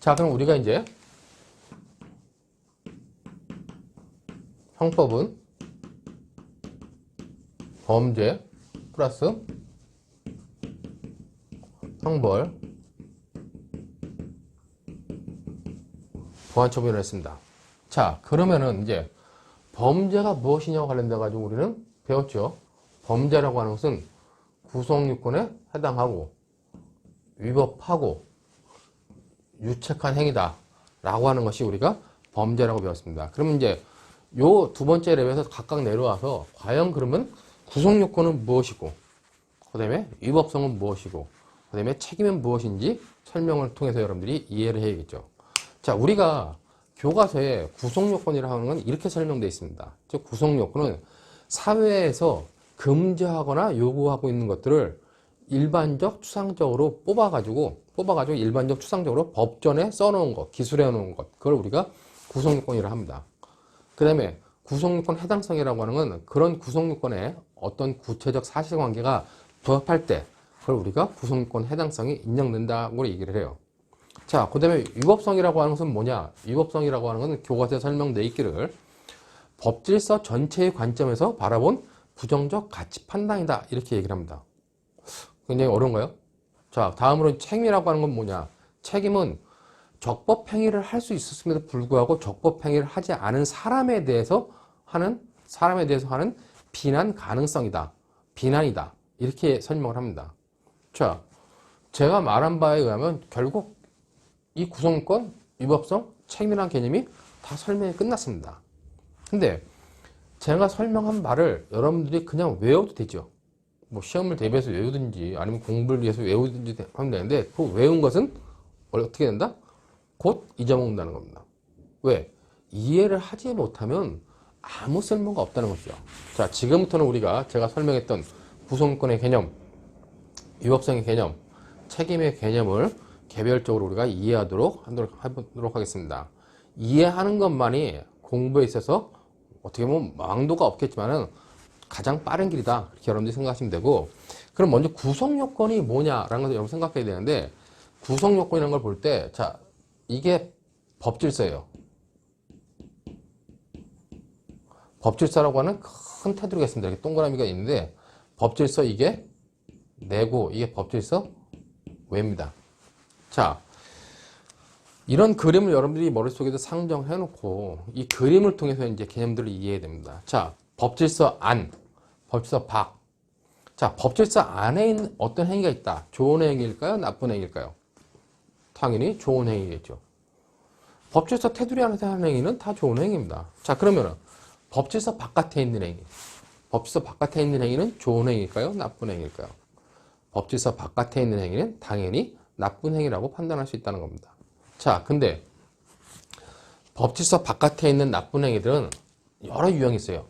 자, 그럼 우리가 이제 형법은 범죄 플러스 형벌 보완처분을 했습니다. 자, 그러면은 이제 범죄가 무엇이냐와 관련돼 가지고 우리는 배웠죠. 범죄라고 하는 것은 구성요건에 해당하고 위법하고 유책한 행위다 라고 하는 것이 우리가 범죄라고 배웠습니다. 그러면 이제 요 두 번째 랩에서 각각 내려와서 과연 그러면 구성요건은 무엇이고 그 다음에 위법성은 무엇이고 그 다음에 책임은 무엇인지 설명을 통해서 여러분들이 이해를 해야겠죠. 자, 우리가 교과서에 구성요건이라고 하는 건 이렇게 설명되어 있습니다. 즉 구성요건은 사회에서 금지하거나 요구하고 있는 것들을 일반적 추상적으로 뽑아가지고 일반적 추상적으로 법전에 써놓은 것, 기술해 놓은 것, 그걸 우리가 구성요건이라고 합니다. 그 다음에 구성요건 해당성이라고 하는 건 그런 구성요건에 어떤 구체적 사실관계가 부합할 때 그걸 우리가 구성요건 해당성이 인정된다고 얘기를 해요. 자, 그 다음에 위법성이라고 하는 것은 뭐냐? 위법성이라고 하는 것은 교과서에 설명되어 있기를 법질서 전체의 관점에서 바라본 부정적 가치 판단이다 이렇게 얘기를 합니다. 굉장히 어려운가요? 자, 다음으로 책임이라고 하는 건 뭐냐? 책임은 적법 행위를 할 수 있었음에도 불구하고 적법 행위를 하지 않은 사람에 대해서 하는 비난 가능성이다. 비난이다. 이렇게 설명을 합니다. 자, 제가 말한 바에 의하면 결국 이 구성권, 위법성, 책임이라는 개념이 다 설명이 끝났습니다. 근데 제가 설명한 말을 여러분들이 그냥 외워도 되죠. 뭐 시험을 대비해서 외우든지 아니면 공부를 위해서 외우든지 하면 되는데 그 외운 것은 어떻게 된다? 곧 잊어먹는다는 겁니다. 왜? 이해를 하지 못하면 아무 쓸모가 없다는 것이죠. 자, 지금부터는 우리가 제가 설명했던 구성권의 개념, 위법성의 개념, 책임의 개념을 개별적으로 우리가 이해하도록 하겠습니다. 이해하는 것만이 공부에 있어서 어떻게 보면 망도가 없겠지만은 가장 빠른 길이다. 이렇게 여러분들이 생각하시면 되고, 그럼 먼저 구성요건이 뭐냐라는 것을 여러분 생각해야 되는데, 구성요건이라는 걸 볼 때, 자, 이게 법질서예요. 법질서라고 하는 큰 테두리가 있습니다. 이렇게 동그라미가 있는데, 법질서 이게 내고, 이게 법질서 외입니다. 자, 이런 그림을 여러분들이 머릿속에서 상정해 놓고 이 그림을 통해서 이제 개념들을 이해해야 됩니다. 자, 법질서 안, 법질서 밖. 자, 법질서 안에 있는 어떤 행위가 있다. 좋은 행위일까요? 나쁜 행위일까요? 당연히 좋은 행위겠죠. 법질서 테두리 안에서 하는 행위는 다 좋은 행위입니다. 자, 그러면은 법질서 바깥에 있는 행위. 법질서 바깥에 있는 행위는 좋은 행위일까요? 나쁜 행위일까요? 법질서 바깥에 있는 행위는 당연히 나쁜 행위라고 판단할 수 있다는 겁니다. 자, 근데 법질서 바깥에 있는 나쁜 행위들은 여러 유형이 있어요.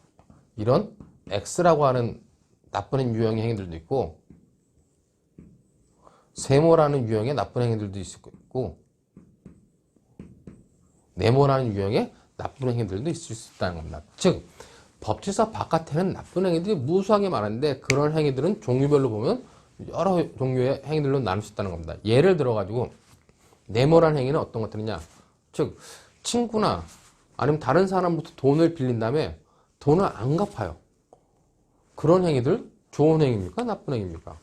이런 X라고 하는 나쁜 유형의 행위들도 있고, 세모라는 유형의 나쁜 행위들도 있고, 네모라는 유형의 나쁜 행위들도 있을 수 있다는 겁니다. 즉, 법질서 바깥에는 나쁜 행위들이 무수하게 많은데 그런 행위들은 종류별로 보면 여러 종류의 행위들로 나눌 수 있다는 겁니다. 예를 들어가지고 네모라는 행위는 어떤 것들이냐? 즉, 친구나 아니면 다른 사람부터 돈을 빌린 다음에 돈을 안 갚아요. 그런 행위들 좋은 행위입니까? 나쁜 행위입니까?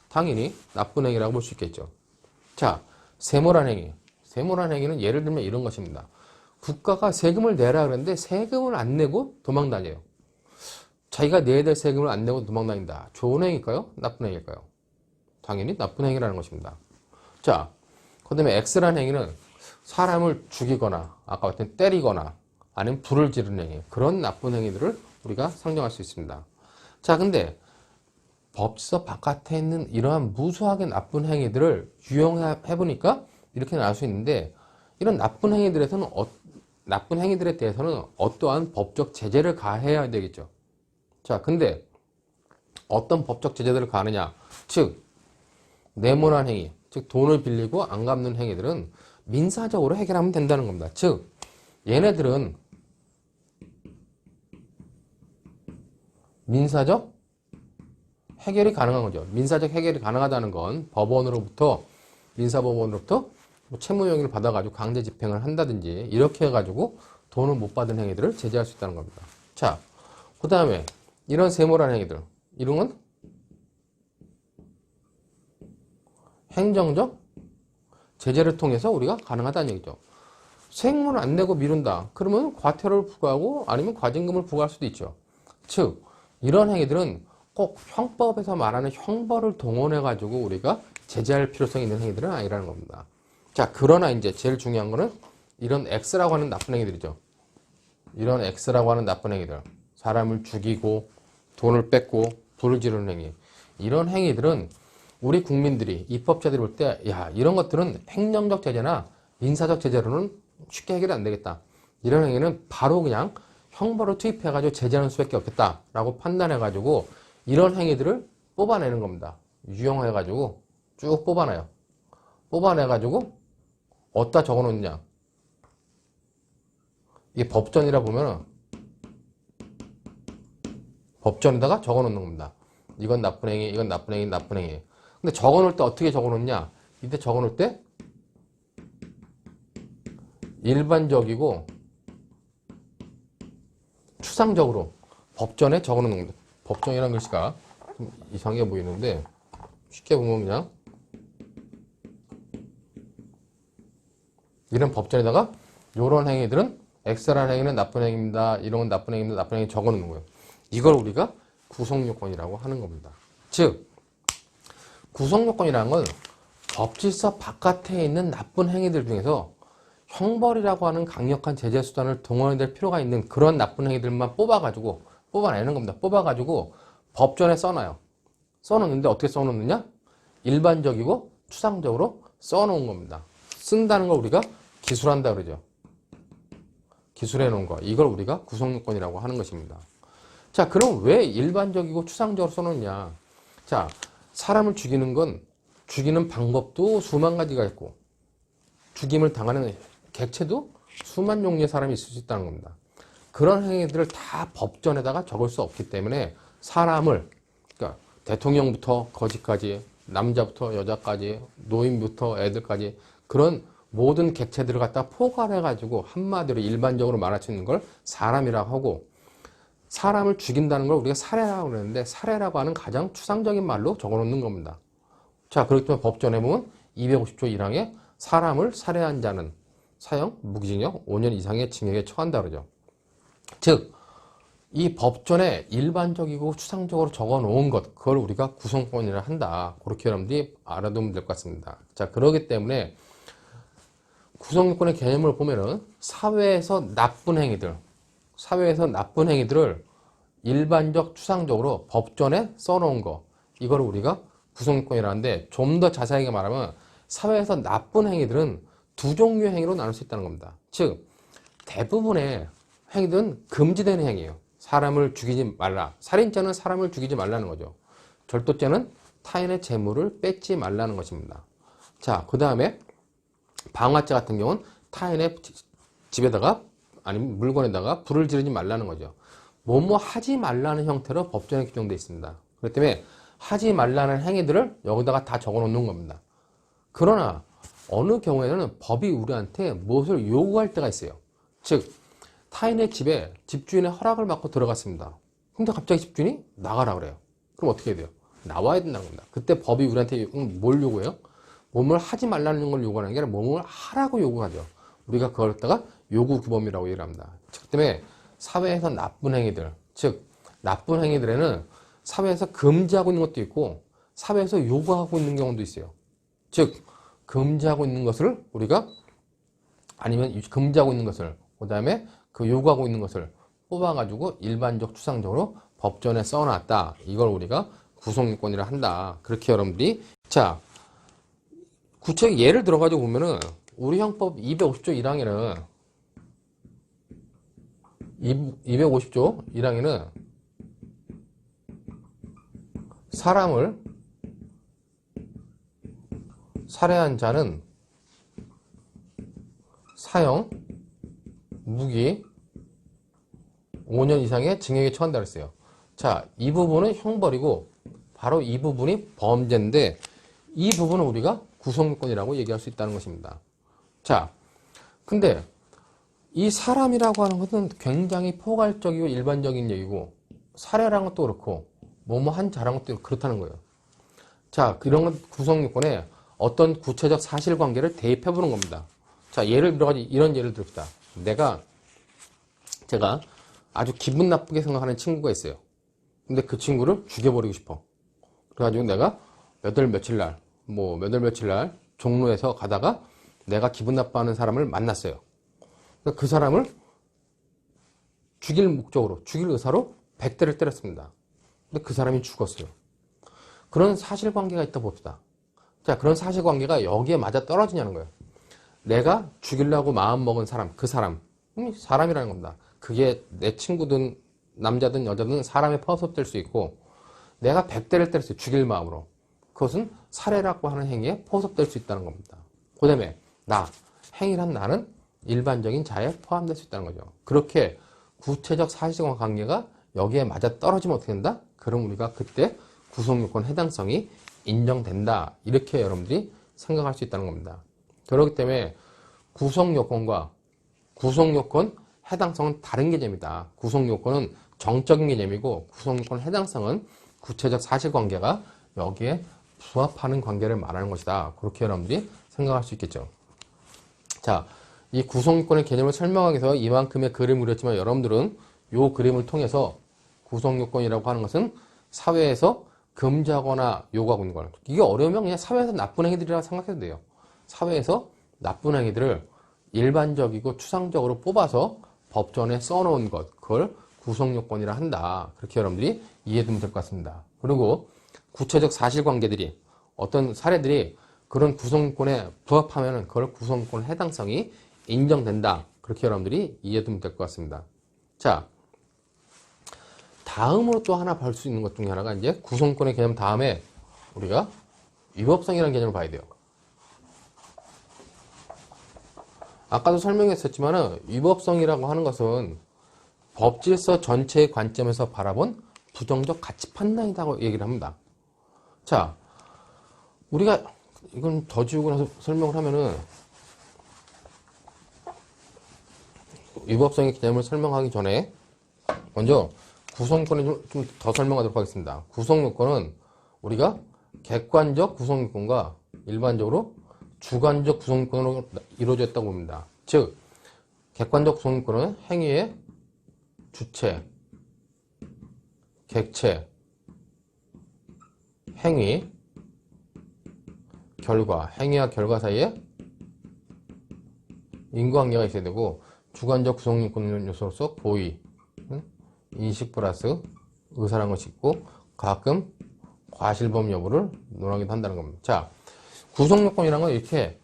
당연히 나쁜 행위라고 볼 수 있겠죠. 자, 세모라는 행위. 세모라는 행위는 예를 들면 이런 것입니다. 국가가 세금을 내라 그러는데 세금을 안 내고 도망 다녀요. 자기가 내야 될 세금을 안 내고 도망 다닌다. 좋은 행위일까요? 나쁜 행위일까요? 당연히 나쁜 행위라는 것입니다. 자, 그 다음에 X라는 행위는 사람을 죽이거나 아까 같은 때리거나 아니면 불을 지르는 행위, 그런 나쁜 행위들을 우리가 상정할 수 있습니다. 자, 근데 법질서 바깥에 있는 이러한 무수하게 나쁜 행위들을 유형해 보니까 이렇게 나올 수 있는데, 이런 나쁜 행위들에 대해서는 어떠한 법적 제재를 가해야 되겠죠. 자, 근데 어떤 법적 제재들을 가하느냐? 즉, 네모난 행위, 즉 돈을 빌리고 안 갚는 행위들은 민사적으로 해결하면 된다는 겁니다. 즉, 얘네들은 민사적 해결이 가능한 거죠. 민사적 해결이 가능하다는 건 민사법원으로부터 뭐 채무용의를 받아가지고 강제 집행을 한다든지 이렇게 해가지고 돈을 못 받은 행위들을 제재할 수 있다는 겁니다. 자, 그 다음에 이런 세모란 행위들, 이런 건 행정적 제재를 통해서 우리가 가능하다는 얘기죠. 세금을 안 내고 미룬다. 그러면 과태료를 부과하고 아니면 과징금을 부과할 수도 있죠. 즉, 이런 행위들은 꼭 형법에서 말하는 형벌을 동원해가지고 우리가 제재할 필요성이 있는 행위들은 아니라는 겁니다. 자, 그러나 이제 제일 중요한 거는 이런 X라고 하는 나쁜 행위들이죠. 이런 X라고 하는 나쁜 행위들. 사람을 죽이고 돈을 뺏고 불을 지르는 행위. 이런 행위들은 우리 국민들이, 입법자들이 볼 때, 야, 이런 것들은 행정적 제재나 민사적 제재로는 쉽게 해결이 안 되겠다. 이런 행위는 바로 그냥 형벌을 투입해가지고 제재하는 수밖에 없겠다라고 판단해가지고 이런 행위들을 뽑아내는 겁니다. 유형화해가지고 쭉 뽑아내요. 뽑아내가지고 어디다 적어놓느냐. 이게 법전이라 보면은 법전에다가 적어놓는 겁니다. 이건 나쁜 행위, 이건 나쁜 행위, 나쁜 행위. 근데 적어놓을 때 어떻게 적어놓냐? 이때 적어놓을 때 일반적이고 추상적으로 법전에 적어놓는 겁니다. 법전이라는 글씨가 좀 이상해 보이는데 쉽게 보면 그냥 이런 법전에다가 이런 행위들은 X라는 행위는 나쁜 행위입니다. 이런 건 나쁜 행위입니다. 나쁜 행위 적어놓는 거예요. 이걸 우리가 구성요건이라고 하는 겁니다. 즉 구성요건이라는 건 법질서 바깥에 있는 나쁜 행위들 중에서 형벌이라고 하는 강력한 제재 수단을 동원해야 될 필요가 있는 그런 나쁜 행위들만 뽑아가지고 뽑아내는 겁니다. 뽑아가지고 법전에 써놔요. 써놓는데 어떻게 써놓느냐? 일반적이고 추상적으로 써놓은 겁니다. 쓴다는 걸 우리가 기술한다 그러죠. 기술해 놓은 거. 이걸 우리가 구성요건이라고 하는 것입니다. 자, 그럼 왜 일반적이고 추상적으로 써놓냐? 자, 사람을 죽이는 건 죽이는 방법도 수만 가지가 있고 죽임을 당하는 객체도 수만 종류의 사람이 있을 수 있다는 겁니다. 그런 행위들을 다 법전에다가 적을 수 없기 때문에 사람을, 그러니까 대통령부터 거지까지, 남자부터 여자까지, 노인부터 애들까지 그런 모든 객체들을 갖다 포괄해가지고 한마디로 일반적으로 말할 수 있는 걸 사람이라고 하고, 사람을 죽인다는 걸 우리가 살해라고 그러는데 살해라고 하는 가장 추상적인 말로 적어놓는 겁니다. 자, 그렇기 때문에 법전에 보면 250조 1항에 사람을 살해한 자는 사형, 무기징역 5년 이상의 징역에 처한다 그러죠. 즉, 이 법전에 일반적이고 추상적으로 적어놓은 것, 그걸 우리가 구성권이라 한다. 그렇게 여러분들이 알아두면 될 것 같습니다. 자, 그렇기 때문에 구성요건의 개념을 보면은 사회에서 나쁜 행위들을 일반적 추상적으로 법전에 써놓은 거, 이걸 우리가 구성요건이라는데 좀 더 자세하게 말하면 사회에서 나쁜 행위들은 두 종류의 행위로 나눌 수 있다는 겁니다. 즉, 대부분의 행위들은 금지되는 행위예요. 사람을 죽이지 말라. 살인죄는 사람을 죽이지 말라는 거죠. 절도죄는 타인의 재물을 뺏지 말라는 것입니다. 자, 그 다음에 방화죄 같은 경우는 타인의 집에다가 아니면 물건에다가 불을 지르지 말라는 거죠. 뭐뭐 하지 말라는 형태로 법전에 규정되어 있습니다. 그렇기 때문에 하지 말라는 행위들을 여기다가 다 적어 놓는 겁니다. 그러나 어느 경우에는 법이 우리한테 무엇을 요구할 때가 있어요. 즉, 타인의 집에 집주인의 허락을 받고 들어갔습니다. 근데 갑자기 집주인이 나가라 그래요. 그럼 어떻게 해야 돼요? 나와야 된다는 겁니다. 그때 법이 우리한테 뭘 요구해요? 몸을 하지 말라는 걸 요구하는 게 아니라 몸을 하라고 요구하죠. 우리가 그걸 갖다가 요구규범이라고 얘기를 합니다. 즉 때문에 사회에서 나쁜 행위들, 즉 나쁜 행위들에는 사회에서 금지하고 있는 것도 있고 사회에서 요구하고 있는 경우도 있어요. 즉 금지하고 있는 것을 우리가 아니면 금지하고 있는 것을 그 다음에 그 요구하고 있는 것을 뽑아가지고 일반적 추상적으로 법전에 써놨다. 이걸 우리가 구성요건이라 한다. 그렇게 여러분들이 자 구체적 예를 들어가지고 보면은 우리 형법 250조 1항에는 250조 1항에는 사람을 살해한 자는 사형, 무기 5년 이상의 징역에 처한다 그랬어요. 자, 이 부분은 형벌이고 바로 이 부분이 범죄인데 이 부분은 우리가 구성요건이라고 얘기할 수 있다는 것입니다. 자, 근데 이 사람이라고 하는 것은 굉장히 포괄적이고 일반적인 얘기고, 사례라는 것도 그렇고, 뭐뭐한 자라는 것도 그렇다는 거예요. 자, 이런 건 구성요건에 어떤 구체적 사실관계를 대입해 보는 겁니다. 자, 예를 들어 이런 예를 듭시다. 제가 아주 기분 나쁘게 생각하는 친구가 있어요. 근데 그 친구를 죽여버리고 싶어. 그래가지고 내가 몇 월 며칠 날 종로에서 가다가 내가 기분 나빠하는 사람을 만났어요. 그 사람을 죽일 의사로 100대를 때렸습니다. 근데 그 사람이 죽었어요. 그런 사실관계가 있다 봅시다. 자, 그런 사실관계가 여기에 맞아 떨어지냐는 거예요. 내가 죽이려고 마음먹은 사람, 그 사람, 사람이라는 겁니다. 그게 내 친구든 남자든 여자든 사람에 포섭될 수 있고, 내가 100대를 때렸어요. 죽일 마음으로. 그것은 살해라고 하는 행위에 포섭될 수 있다는 겁니다. 그 다음에 행위란 나는 일반적인 자에 포함될 수 있다는 거죠. 그렇게 구체적 사실관계가 여기에 맞아 떨어지면 어떻게 된다? 그럼 우리가 그때 구성요건 해당성이 인정된다. 이렇게 여러분들이 생각할 수 있다는 겁니다. 그렇기 때문에 구성요건과 구성요건 해당성은 다른 개념이다. 구성요건은 정적인 개념이고, 구성요건 해당성은 구체적 사실관계가 여기에 부합하는 관계를 말하는 것이다. 그렇게 여러분들이 생각할 수 있겠죠. 자, 이 구성요건의 개념을 설명하기 위해서 이만큼의 그림을 그렸지만, 여러분들은 이 그림을 통해서 구성요건이라고 하는 것은 사회에서 금지하거나 요구하고 있는 걸, 이게 어려우면 그냥 사회에서 나쁜 행위들이라고 생각해도 돼요. 사회에서 나쁜 행위들을 일반적이고 추상적으로 뽑아서 법전에 써놓은 것, 그걸 구성요건이라 한다. 그렇게 여러분들이 이해되면 될 것 같습니다. 그리고 구체적 사실관계들이, 어떤 사례들이 그런 구성요건에 부합하면 그걸 구성요건 해당성이 인정된다. 그렇게 여러분들이 이해되면 될 것 같습니다. 자, 다음으로 또 하나 볼 수 있는 것 중에 하나가 이제 구성요건의 개념 다음에 우리가 위법성이라는 개념을 봐야 돼요. 아까도 설명했었지만 위법성이라고 하는 것은 법질서 전체의 관점에서 바라본 부정적 가치 판단이라고 얘기를 합니다. 자, 우리가 이건 더 지우고 나서 설명을 하면은, 위법성의 개념을 설명하기 전에 먼저 구성요건을 좀 더 설명하도록 하겠습니다. 구성요건은 우리가 객관적 구성요건과 일반적으로 주관적 구성요건으로 이루어졌다고 봅니다. 즉, 객관적 구성요건은 행위의 주체, 객체, 행위와 결과 사이에 인과관계가 있어야 되고, 주관적 구성요건 요소로서 고의, 인식 플러스 의사라는 것이 있고, 가끔 과실범 여부를 논하기도 한다는 겁니다. 자, 구성요건이라는 건 이렇게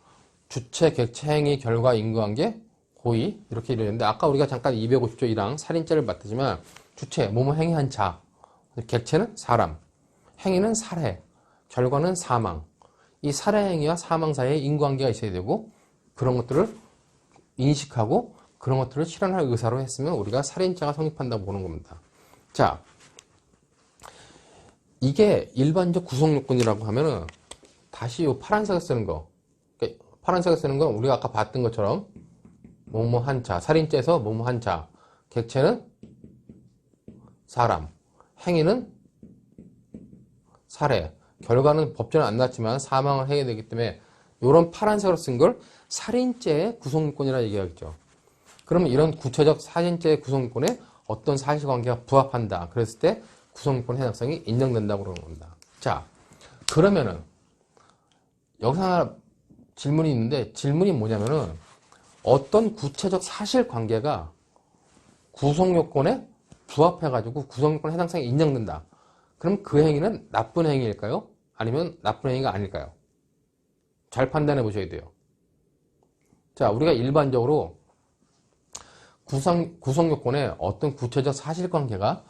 주체, 객체, 행위, 결과, 인과관계, 고의 이렇게 이루어졌는데, 아까 우리가 잠깐 250조 1항 살인죄를 봤지만, 주체, 뭐뭐 행위한 자, 객체는 사람, 행위는 살해, 결과는 사망. 이 살해 행위와 사망 사이에 인과관계가 있어야 되고, 그런 것들을 인식하고 그런 것들을 실현할 의사로 했으면 우리가 살인죄가 성립한다고 보는 겁니다. 자, 이게 일반적 구성요건이라고 하면은 다시 이 파란색을 쓰는 거, 파란색을 쓰는 건 우리가 아까 봤던 것처럼 뭐뭐한 자, 살인죄에서 뭐뭐한 자, 객체는 사람, 행위는 살해, 결과는 법전에 안 났지만 사망을 해야 되기 때문에 이런 파란색으로 쓴 걸 살인죄의 구성요건이라 얘기하겠죠. 그러면 이런 구체적 살인죄의 구성요건에 어떤 사실관계가 부합한다. 그랬을 때 구성요건 해당성이 인정된다고 그러는 겁니다. 자, 그러면은 여기서 하나 질문이 있는데, 질문이 뭐냐면은 어떤 구체적 사실관계가 구성요건에 부합해가지고 구성요건 해당성이 인정된다. 그럼 그 행위는 나쁜 행위일까요? 아니면 나쁜 행위가 아닐까요? 잘 판단해 보셔야 돼요. 자, 우리가 일반적으로 구성요건에 어떤 구체적 사실관계가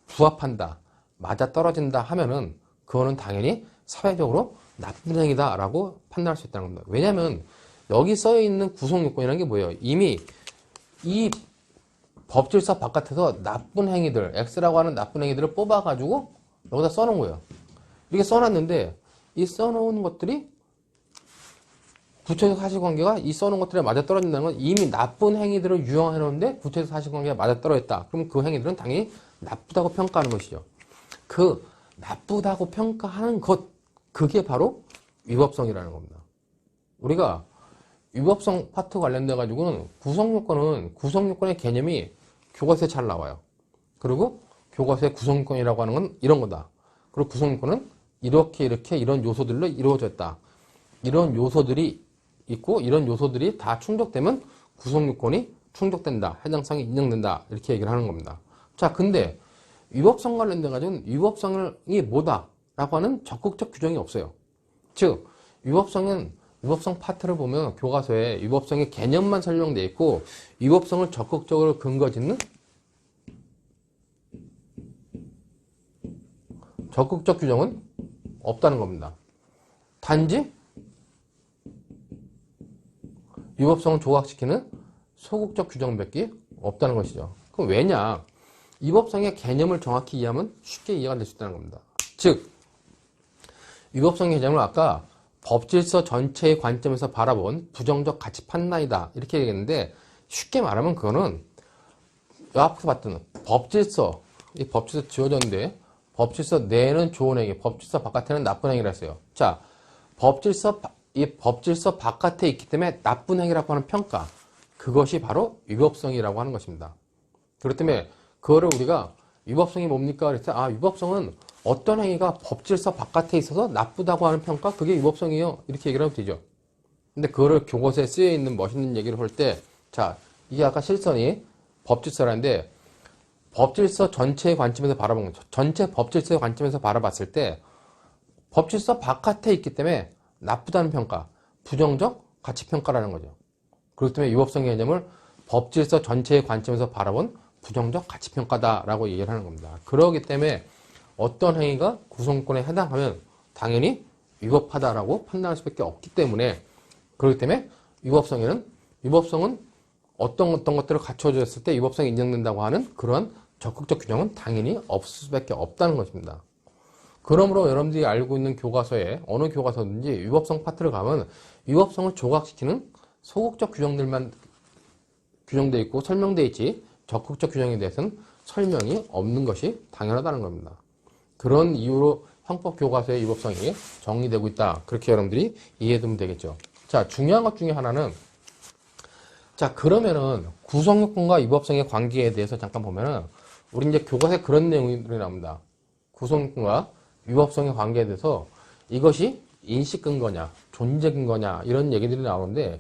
부합한다, 맞아떨어진다 하면은 그거는 당연히 사회적으로 나쁜 행위다라고 판단할 수 있다는 겁니다. 왜냐하면 여기 써있는 구성요건이라는 게 뭐예요? 이미 이 법질서 바깥에서 나쁜 행위들, X라고 하는 나쁜 행위들을 뽑아가지고 여기다 써놓은 거예요. 이렇게 써놨는데 이 써놓은 것들이 구체적 사실관계가 이 써놓은 것들에 맞아떨어진다는 건 이미 나쁜 행위들을 유형해 놓은데 구체적 사실관계가 맞아떨어졌다. 그럼 그 행위들은 당연히 나쁘다고 평가하는 것이죠. 그 나쁘다고 평가하는 것, 그게 바로 위법성이라는 겁니다. 우리가 위법성 파트 관련돼 가지고는 구성요건의 개념이 교과서에 잘 나와요. 그리고 교과서의 구성요건이라고 하는 건 이런 거다. 그리고 구성요건은 이렇게 이런 요소들로 이루어졌다. 이런 요소들이 있고 이런 요소들이 다 충족되면 구성요건이 충족된다. 해당사항이 인정된다. 이렇게 얘기를 하는 겁니다. 자, 근데 위법성 관련돼 가지고는 위법성이 뭐다? 라고 하는 적극적 규정이 없어요. 즉, 위법성 파트를 보면 교과서에 위법성의 개념만 설명되어 있고 위법성을 적극적으로 근거 짓는 적극적 규정은 없다는 겁니다. 단지 위법성을 조각시키는 소극적 규정밖에 없다는 것이죠. 그럼 왜냐? 위법성의 개념을 정확히 이해하면 쉽게 이해가 될 수 있다는 겁니다. 즉, 위법성 개념을 아까 법질서 전체의 관점에서 바라본 부정적 가치 판단이다. 이렇게 얘기했는데 쉽게 말하면 그거는 앞에서 봤던 법질서, 이 법질서 지워졌는데 법질서 내에는 좋은 행위, 법질서 바깥에는 나쁜 행위라 했어요. 자, 이 법질서 바깥에 있기 때문에 나쁜 행위라고 하는 평가, 그것이 바로 위법성이라고 하는 것입니다. 그렇기 때문에 그거를 우리가 위법성이 뭡니까? 그래서 위법성은 어떤 행위가 법질서 바깥에 있어서 나쁘다고 하는 평가, 그게 위법성이에요. 이렇게 얘기를 하면 되죠. 근데 그거를 교과서에 쓰여 있는 멋있는 얘기를 할 때, 자, 이게 아까 실선이 법질서라는데 법질서 전체의 관점에서 바라본 거죠. 전체 법질서의 관점에서 바라봤을 때 법질서 바깥에 있기 때문에 나쁘다는 평가, 부정적 가치평가라는 거죠. 그렇기 때문에 위법성 개념을 법질서 전체의 관점에서 바라본 부정적 가치평가다라고 얘기를 하는 겁니다. 그렇기 때문에 어떤 행위가 구성권에 해당하면 당연히 위법하다라고 판단할 수밖에 없기 때문에, 그렇기 때문에 위법성은 어떤 것들을 갖춰졌을 때 위법성이 인정된다고 하는 그런 적극적 규정은 당연히 없을 수밖에 없다는 것입니다. 그러므로 여러분들이 알고 있는 교과서에 어느 교과서든지 위법성 파트를 가면 위법성을 조각시키는 소극적 규정들만 규정되어 있고 설명되어 있지 적극적 규정에 대해서는 설명이 없는 것이 당연하다는 겁니다. 그런 이유로 형법 교과서의 위법성이 정리되고 있다. 그렇게 여러분들이 이해해두면 되겠죠. 자, 중요한 것 중에 하나는, 자, 그러면은 구성요건과 위법성의 관계에 대해서 잠깐 보면은 우리 이제 교과서에 그런 내용들이 나옵니다. 구성요건과 위법성의 관계에 대해서 이것이 인식 근거냐, 존재 근거냐 이런 얘기들이 나오는데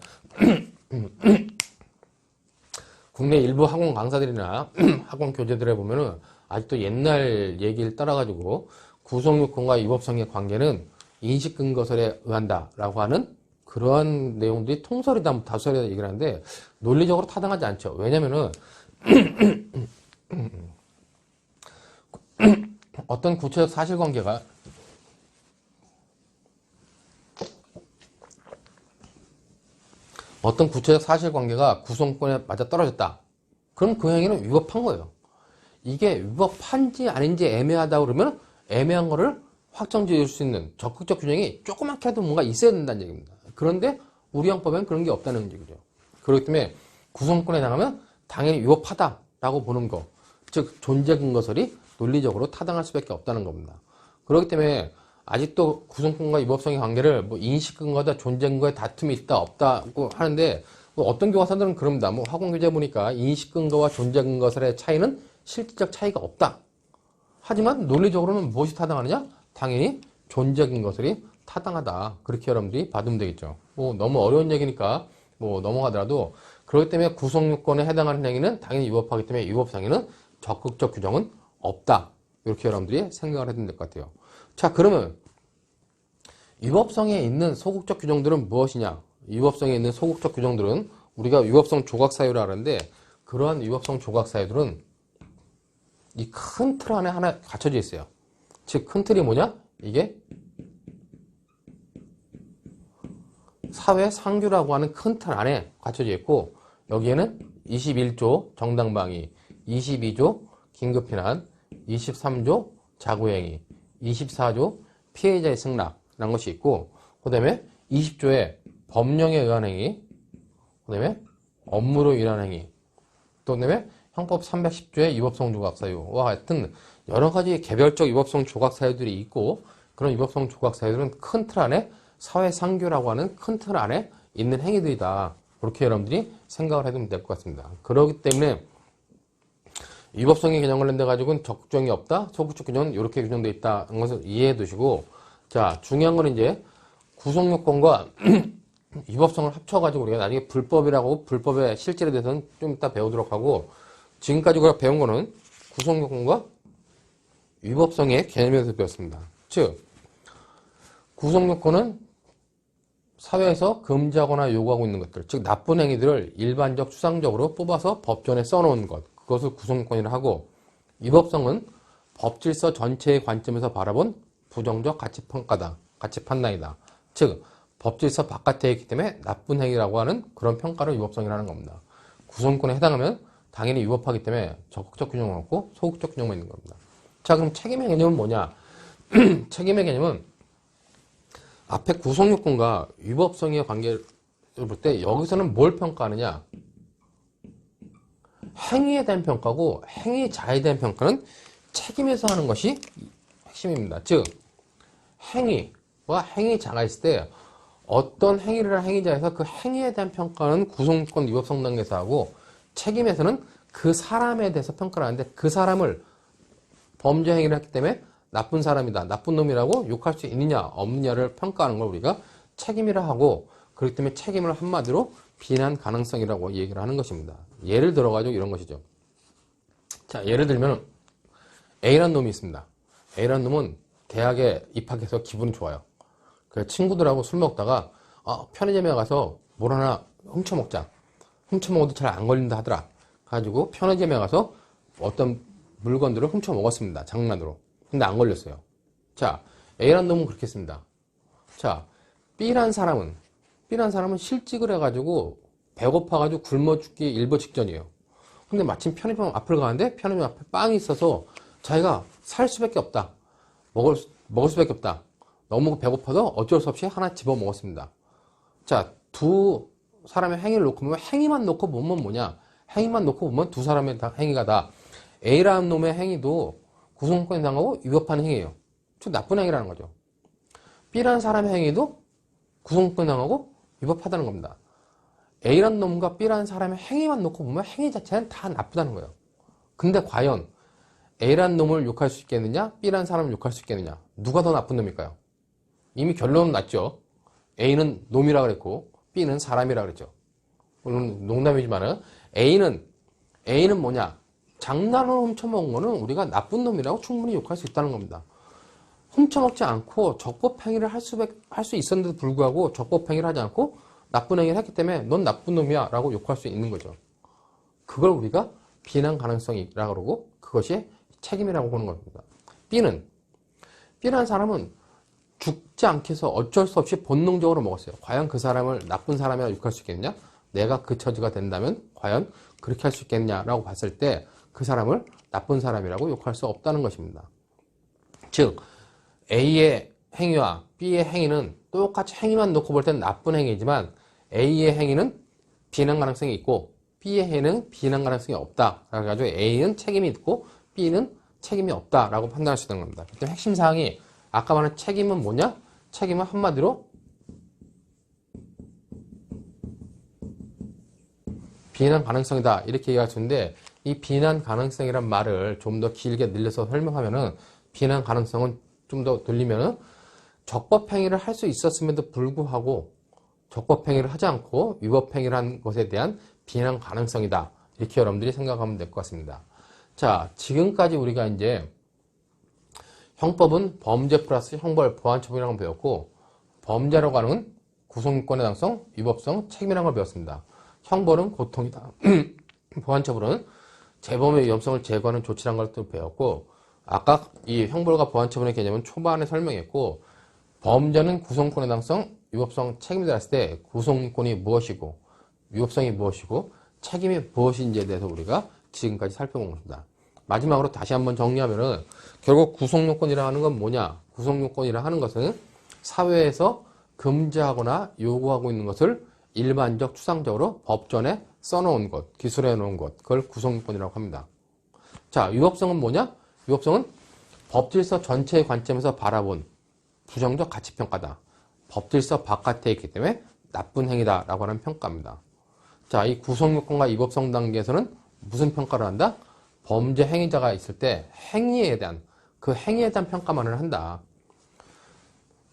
국내 일부 학원 강사들이나 학원 교재들에 보면은 아직도 옛날 얘기를 따라가지고 구성요건과 위법성의 관계는 인식 근거설에 의한다라고 하는 그러한 내용들이 통설이다, 다수설이다 얘기를 하는데 논리적으로 타당하지 않죠. 왜냐면은 어떤 구체적 사실관계가 구성권에 맞아떨어졌다. 그럼 그 행위는 위법한 거예요. 이게 위법한지 아닌지 애매하다 그러면 애매한 거를 확정 지을 수 있는 적극적 규정이 조그맣게라도 뭔가 있어야 된다는 얘기입니다. 그런데 우리 형법에는 그런 게 없다는 얘기죠. 그렇기 때문에 구성권에 해당하면 당연히 위법하다라고 보는 거, 즉 존재 근거설이 논리적으로 타당할 수밖에 없다는 겁니다. 그렇기 때문에 아직도 구성권과 위법성의 관계를 뭐 인식 근거다, 존재 근거에 다툼이 있다, 없다고 하는데 뭐 어떤 교과서들은 그럽니다. 뭐 학원 교재 보니까 인식 근거와 존재 근거설의 차이는 실질적 차이가 없다. 하지만 논리적으로는 무엇이 타당하느냐? 당연히 존재 근거설이 타당하다. 그렇게 여러분들이 받으면 되겠죠. 뭐 너무 어려운 얘기니까 뭐 넘어가더라도, 그렇기 때문에 구성요건에 해당하는 행위는 당연히 위법하기 때문에 위법상에는 적극적 규정은 없다. 이렇게 여러분들이 생각을 해야 될 것 같아요. 자, 그러면 위법성에 있는 소극적 규정들은 무엇이냐? 위법성에 있는 소극적 규정들은 우리가 위법성 조각 사유라 하는데, 그러한 위법성 조각 사유들은 이 큰 틀 안에 하나 갖춰져 있어요. 즉, 큰 틀이 뭐냐? 이게 사회 상규라고 하는 큰 틀 안에 갖춰져 있고, 여기에는 21조 정당방위, 22조 긴급피난, 23조 자구행위, 24조 피해자의 승낙이라는 것이 있고, 그 다음에 20조에 법령에 의한 행위, 그 다음에 업무로 인한 행위, 또 그 다음에 형법 310조의 위법성 조각 사유와 같은 여러 가지 개별적 위법성 조각 사유들이 있고, 그런 위법성 조각 사유들은 큰 틀 안에 사회상규라고 하는 큰 틀 안에 있는 행위들이다. 그렇게 여러분들이 생각을 해두면 될 것 같습니다. 그렇기 때문에 위법성의 개념 관련돼 가지고는 적극적이 없다, 소극적 규정은 이렇게 규정되어 있다는 것을 이해해 두시고, 자, 중요한 건 이제 구속요건과 위법성을 합쳐가지고 우리가 나중에 불법이라고 불법의 실질에 대해서는 좀 이따 배우도록 하고, 지금까지 우리가 배운 거는 구속요건과 위법성의 개념에 대해서 배웠습니다. 즉, 구속요건은 사회에서 금지하거나 요구하고 있는 것들, 즉 나쁜 행위들을 일반적 추상적으로 뽑아서 법전에 써놓은 것, 그것을 구속요건이라 하고, 위법성은 법질서 전체의 관점에서 바라본 부정적 가치평가다, 가치판단이다. 즉 법질서 바깥에 있기 때문에 나쁜 행위라고 하는 그런 평가를 위법성이라는 겁니다. 구속요건에 해당하면 당연히 위법하기 때문에 적극적 규정은 없고 소극적 규정만 있는 겁니다. 자, 그럼 책임의 개념은 뭐냐? 책임의 개념은 앞에 구속요건과 위법성의 관계를 볼 때 여기서는 뭘 평가하느냐? 행위에 대한 평가고, 행위자에 대한 평가는 책임에서 하는 것이 핵심입니다. 즉 행위와 행위자가 있을 때 어떤 행위를 한 행위자에서 그 행위에 대한 평가는 구속요건 위법성 단계에서 하고, 책임에서는 그 사람에 대해서 평가를 하는데, 그 사람을 범죄 행위를 했기 때문에 나쁜 사람이다, 나쁜 놈이라고 욕할 수 있느냐 없느냐를 평가하는 걸 우리가 책임이라 하고, 그렇기 때문에 책임을 한마디로 비난 가능성이라고 얘기를 하는 것입니다. 예를 들어가지고 이런 것이죠. 자, 예를 들면 A라는 놈이 있습니다. A라는 놈은 대학에 입학해서 기분이 좋아요. 그래서 친구들하고 술 먹다가 편의점에 가서 뭘 하나 훔쳐먹자. 훔쳐먹어도 잘 안 걸린다 하더라. 가지고 편의점에 가서 어떤 물건들을 훔쳐먹었습니다. 장난으로. 근데 안 걸렸어요. 자, A라는 놈은 그렇게 했습니다. 자, B라는 사람은 실직을 해가지고 배고파가지고 굶어 죽기 일보 직전이에요. 근데 마침 편의점 앞을 가는데 편의점 앞에 빵이 있어서 자기가 살 수밖에 없다. 먹을 수밖에 없다. 너무 배고파도 어쩔 수 없이 하나 집어 먹었습니다. 자, 두 사람의 행위를 놓고 보면, 행위만 놓고 보면 뭐냐? 행위만 놓고 보면 두 사람의 행위가 다 A라는 놈의 행위도 구속요건에 해당하고 위법한 행위예요. 즉 나쁜 행위라는 거죠. B라는 사람의 행위도 구속요건에 해당하고 위법하다는 겁니다. A라는 놈과 B라는 사람의 행위만 놓고 보면 행위 자체는 다 나쁘다는 거예요. 근데 과연 A라는 놈을 욕할 수 있겠느냐? B라는 사람을 욕할 수 있겠느냐? 누가 더 나쁜 놈일까요? 이미 결론은 났죠. A는 놈이라 그랬고 B는 사람이라 그랬죠. 물론 농담이지만은 A는 뭐냐? 장난으로 훔쳐먹은 거는 우리가 나쁜 놈이라고 충분히 욕할 수 있다는 겁니다. 훔쳐먹지 않고 적법행위를 할 수 있었는데도 불구하고 적법행위를 하지 않고 나쁜 행위를 했기 때문에 넌 나쁜 놈이야 라고 욕할 수 있는 거죠. 그걸 우리가 비난 가능성이라고 그러고, 그것이 책임이라고 보는 겁니다. B라는 사람은 죽지 않게 해서 어쩔 수 없이 본능적으로 먹었어요. 과연 그 사람을 나쁜 사람이라고 욕할 수 있겠느냐? 내가 그 처지가 된다면 과연 그렇게 할 수 있겠냐라고 봤을 때 그 사람을 나쁜 사람이라고 욕할 수 없다는 것입니다. 즉 A의 행위와 B의 행위는 똑같이 행위만 놓고 볼 때는 나쁜 행위지만, A의 행위는 비난 가능성이 있고 B의 행위는 비난 가능성이 없다. 그래가지고 A는 책임이 있고 B는 책임이 없다라고 판단할 수 있는 겁니다. 그때 핵심 사항이 아까 말한 책임은 뭐냐? 책임은 한마디로 비난 가능성이다, 이렇게 얘기할 수 있는데, 이 비난 가능성이란 말을 좀 더 길게 늘려서 설명하면은, 비난 가능성은 좀 더 늘리면은 적법행위를 할 수 있었음에도 불구하고 적법행위를 하지 않고 위법행위를 한 것에 대한 비난 가능성이다, 이렇게 여러분들이 생각하면 될 것 같습니다. 자, 지금까지 우리가 이제 형법은 범죄 플러스 형벌, 보완처분이라는 걸 배웠고, 범죄라고 하는 구속요건의 해당성, 위법성, 책임이라는 걸 배웠습니다. 형벌은 고통이다. 보완처분은 재범의 위험성을 제거하는 조치라는 걸 또 배웠고, 아까 이 형벌과 보완처분의 개념은 초반에 설명했고, 범죄는 구속요건의 해당성, 위법성, 책임이다 했을 때 구속요건이 무엇이고 위법성이 무엇이고 책임이 무엇인지에 대해서 우리가 지금까지 살펴본 것입니다. 마지막으로 다시 한번 정리하면은, 결국 구속요건이라 하는 건 뭐냐? 구속요건이라 하는 것은 사회에서 금지하거나 요구하고 있는 것을 일반적 추상적으로 법전에 써놓은 것, 기술해 놓은 것, 그걸 구성요건이라고 합니다. 자, 위법성은 뭐냐? 위법성은 법질서 전체의 관점에서 바라본 부정적 가치평가다. 법질서 바깥에 있기 때문에 나쁜 행위다라고 하는 평가입니다. 자, 이 구성요건과 위법성 단계에서는 무슨 평가를 한다? 범죄 행위자가 있을 때 그 행위에 대한 평가만을 한다.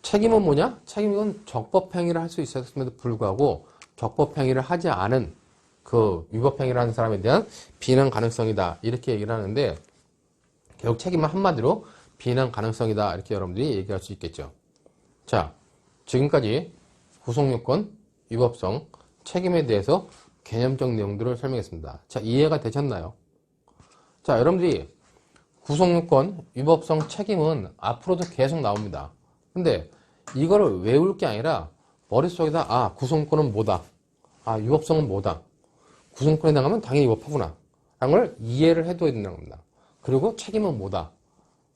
책임은 뭐냐? 책임은 적법행위를 할 수 있었음에도 불구하고 적법행위를 하지 않은 그 위법행위를 하는 사람에 대한 비난 가능성이다. 이렇게 얘기를 하는데 결국 책임은 한마디로 비난 가능성이다. 이렇게 여러분들이 얘기할 수 있겠죠. 자, 지금까지 구성요건, 위법성, 책임에 대해서 개념적 내용들을 설명했습니다. 자, 이해가 되셨나요? 자, 여러분들이 구성요건, 위법성, 책임은 앞으로도 계속 나옵니다. 근데 이거를 외울 게 아니라 머릿속에다 구성요건은 뭐다. 위법성은 뭐다. 구성요건에 해당하면 당연히 위법하구나. 라는 걸 이해를 해둬야 된다는 겁니다. 그리고 책임은 뭐다.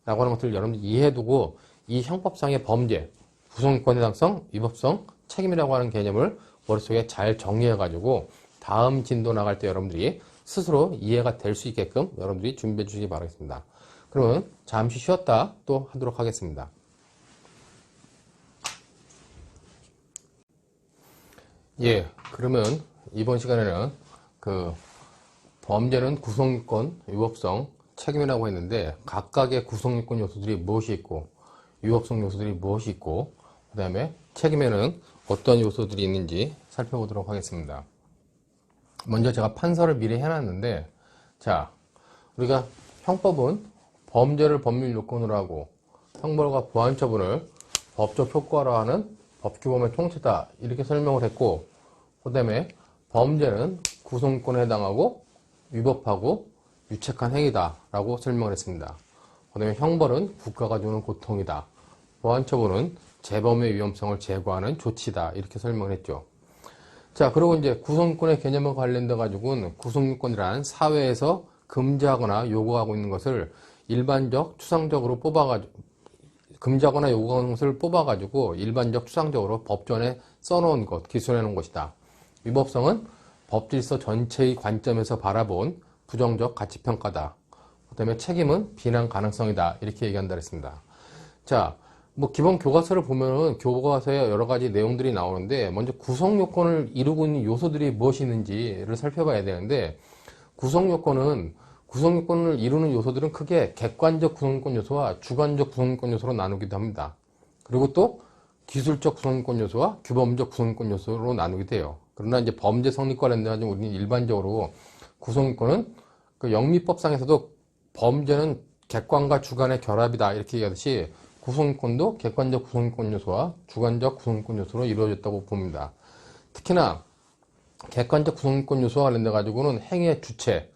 라고 하는 것들을 여러분들이 이해해두고 이 형법상의 범죄, 구성요건 해당성, 위법성, 책임이라고 하는 개념을 머릿속에 잘 정리해가지고 다음 진도 나갈 때 여러분들이 스스로 이해가 될 수 있게끔 여러분들이 준비해 주시기 바라겠습니다. 그러면 잠시 쉬었다 또 하도록 하겠습니다. 예, 그러면 이번 시간에는 그 범죄는 구성요건, 위법성, 책임이라고 했는데 각각의 구성요건 요소들이 무엇이 있고 위법성 요소들이 무엇이 있고 그 다음에 책임에는 어떤 요소들이 있는지 살펴보도록 하겠습니다. 먼저 제가 판서를 미리 해놨는데 자, 우리가 형법은 범죄를 법률 요건으로 하고 형벌과 보완처분을 법적 효과로 하는 법규범의 통째다 이렇게 설명을 했고 그 다음에 범죄는 구성요건에 해당하고 위법하고 유책한 행위다 라고 설명을 했습니다. 그 다음에 형벌은 국가가 주는 고통이다. 보완처분은 재범의 위험성을 제거하는 조치다 이렇게 설명을 했죠. 자, 그리고 이제 구성요건의 개념과 관련돼 가지고는 구성요건이란 사회에서 금지하거나 요구하고 있는 것을 일반적 추상적으로 뽑아가지고 금지하거나 요구하는 것을 뽑아가지고 일반적 추상적으로 법전에 써놓은 것, 기술해 놓은 것이다. 위법성은 법질서 전체의 관점에서 바라본 부정적 가치평가다. 그 다음에 책임은 비난 가능성이다. 이렇게 얘기한다 그랬습니다. 자, 뭐 기본 교과서를 보면은 교과서에 여러 가지 내용들이 나오는데 먼저 구성요건을 이루고 있는 요소들이 무엇이 있는지를 살펴봐야 되는데 구성요건을 이루는 요소들은 크게 객관적 구성요건 요소와 주관적 구성요건 요소로 나누기도 합니다. 그리고 또 기술적 구성요건 요소와 규범적 구성요건 요소로 나누기도 해요. 그러나 이제 범죄 성립과 관련된 우리는 일반적으로 구성요건은 그 영미법상에서도 범죄는 객관과 주관의 결합이다 이렇게 얘기하듯이 구성요건도 객관적 구성요건 요소와 주관적 구성요건 요소로 이루어졌다고 봅니다. 특히나 객관적 구성요건 요소와 관련돼 가지고는 행위의 주체,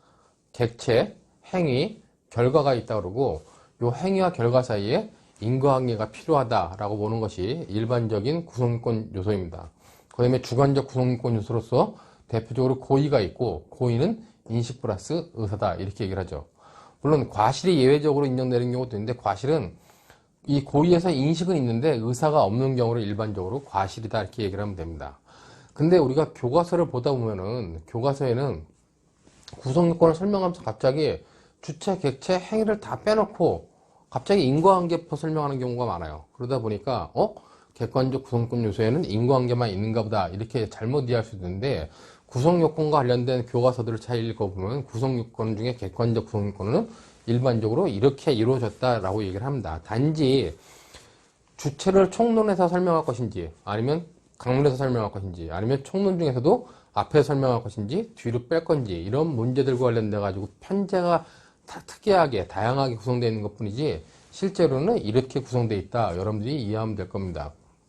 객체, 행위, 결과가 있다 그러고 이 행위와 결과 사이에 인과관계가 필요하다라고 보는 것이 일반적인 구성요건 요소입니다. 그 다음에 주관적 구성요건 요소로서 대표적으로 고의가 있고 고의는 인식 플러스 의사다 이렇게 얘기를 하죠. 물론 과실이 예외적으로 인정되는 경우도 있는데 과실은 이 고의에서 인식은 있는데 의사가 없는 경우를 일반적으로 과실이다 이렇게 얘기를 하면 됩니다. 근데 우리가 교과서를 보다 보면은 교과서에는 구성요건을 설명하면서 갑자기 주체, 객체, 행위를 다 빼놓고 갑자기 인과관계부터 설명하는 경우가 많아요. 그러다 보니까 객관적 구성요건 요소에는 인과관계만 있는가 보다 이렇게 잘못 이해할 수 있는데 구성요건과 관련된 교과서들을 잘 읽어보면 구성요건 중에 객관적 구성요건은 일반적으로 이렇게 이루어졌다라고 얘기를 합니다. 단지 주체를 총론해서 설명할 것인지 아니면 강론해서 설명할 것인지 아니면 총론 중에서도 앞에 설명할 것인지 뒤로 뺄 건지 이런 문제들과 관련돼 가지고 편제가 특이하게 다양하게 구성되어 있는 것 뿐이지 실제로는 이렇게 구성되어 있다. 여러분들이 이해하면 될 겁니다.